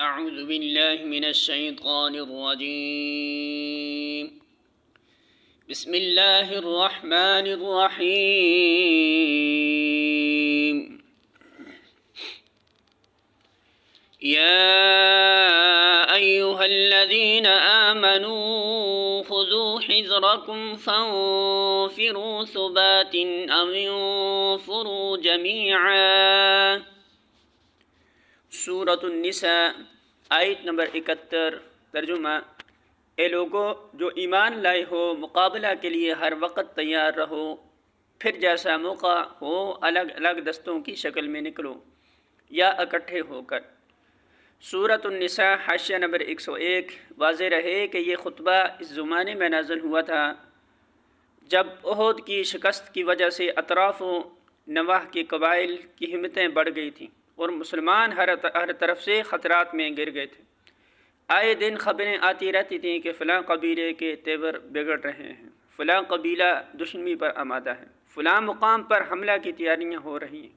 أعوذ بالله من الشيطان الرجيم. بسم الله الرحمن الرحيم. يا أيها الذين آمنوا خذوا حذركم فانفروا ثبات أو انفروا جميعا. سورۃ النساء آیت نمبر 71. ترجمہ: اے لوگو جو ایمان لائے ہو، مقابلہ کے لیے ہر وقت تیار رہو، پھر جیسا موقع ہو الگ الگ دستوں کی شکل میں نکلو یا اکٹھے ہو کر. سورۃ النساء حاشیہ نمبر 101. واضح رہے کہ یہ خطبہ اس زمانے میں نازل ہوا تھا جب احد کی شکست کی وجہ سے اطراف و نواح کے قبائل کی ہمتیں بڑھ گئی تھیں اور مسلمان ہر طرف سے خطرات میں گر گئے تھے. آئے دن خبریں آتی رہتی تھیں کہ فلاں قبیلے کے تیور بگڑ رہے ہیں، فلاں قبیلہ دشمنی پر آمادہ ہے، فلاں مقام پر حملہ کی تیاریاں ہو رہی ہیں.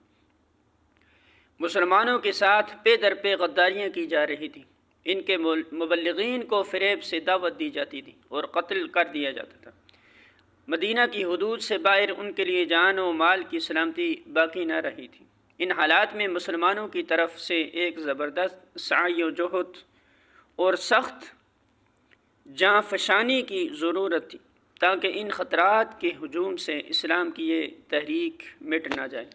مسلمانوں کے ساتھ پے در پے غداریاں کی جا رہی تھیں. ان کے مبلغین کو فریب سے دعوت دی جاتی تھی اور قتل کر دیا جاتا تھا. مدینہ کی حدود سے باہر ان کے لیے جان و مال کی سلامتی باقی نہ رہی تھی. ان حالات میں مسلمانوں کی طرف سے ایک زبردست سعی و جہد اور سخت جاں فشانی کی ضرورت تھی تاکہ ان خطرات کے ہجوم سے اسلام کی یہ تحریک مٹ نہ جائے.